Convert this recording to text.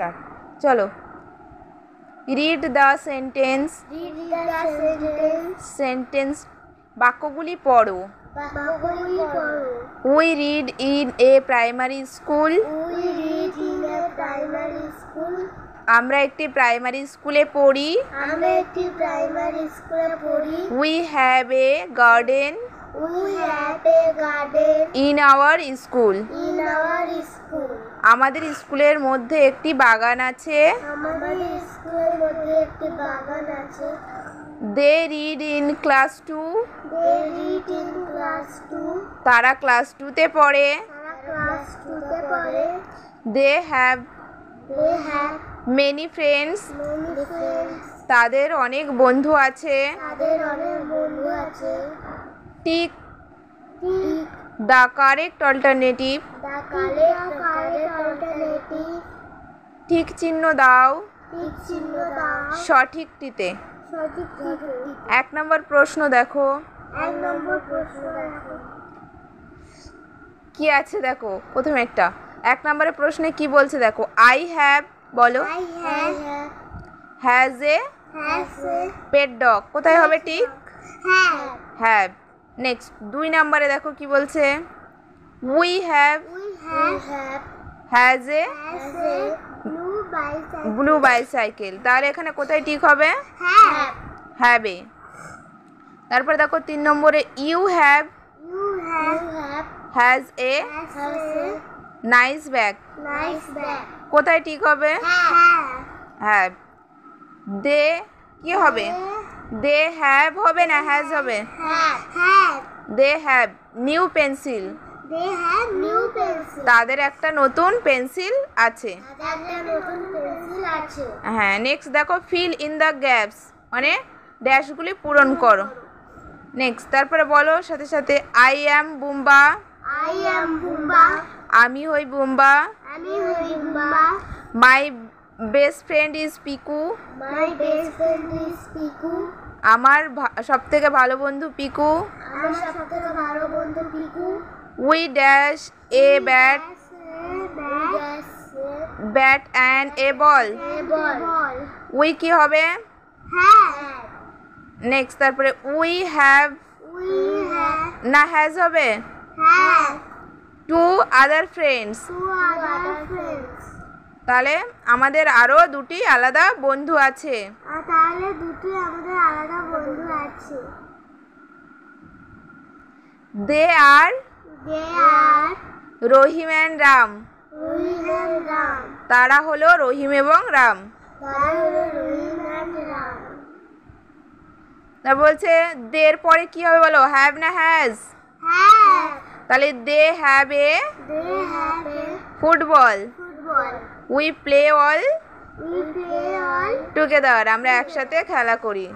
start চলো read the sentence sentence বাক্যগুলি পড়ো we read in a primary school আমরা একটি প্রাইমারি স্কুলে পড়ি we have a garden in our school আমাদের স্কুলের মধ্যে একটি বাগান আছে দে রিড ইন ক্লাস 2 তারা ক্লাস 2-তে পড়ে দে হ্যাভ মেনি ফ্রেন্ডস তাদের অনেক বন্ধু আছে টিক দ্য কারেক্ট অল্টারনেটিভ ঠিক চিহ্ন দাও সঠিকটিতে 1 নম্বর প্রশ্ন দেখো কি আছে দেখো প্রথমে একটা 1 নম্বরের প্রশ্নে কি বলছে দেখো আই হ্যাভ বলো হ্যাজ এ পেট ডগ কোথায় হবে ঠিক হ্যাভ নেক্সট 2 নম্বরে দেখো কি বলছে we have has A blue bicycle তাহলে এখানে কোথায় ঠিক হবে হ্যাভ এ তারপরে দেখো 3 নম্বরে you have has a nice bag কোথায় ঠিক হবে হ্যাভ দে কি হবে দে হ্যাভ হবে না হ্যাজ হবে দে হ্যাভ নিউ পেন্সিল তাদের একটা নতুন পেন্সিল আছে হ্যাঁ নেক্সট দেখো ফিল ইন দ্য গ্যাপস মানে ড্যাশগুলি পূরণ করো নেক্সট তারপরে বলো সাথে সাথে আই অ্যাম বুম্বা আমি হই Bumba my best friend is Piku আমার সবথেকে ভালো বন্ধু Piku we dash a bat and a ball we কি হবে নেক্সট তারপরে উই হ্যাভ না হ্যাজ হবে টু আদার ফ্রেন্ডস তাহলে আমাদের আরো দুটি আলাদা বন্ধু আছে দে আর রহিম অ্যান্ড রাম তারা হলো রহিম এবং রাম তা বলছে দের পরে কি হবে বলো হ্যাভ না হ্যাজ তাহলে they have a football we play all together আমরা একসাথে খেলা করি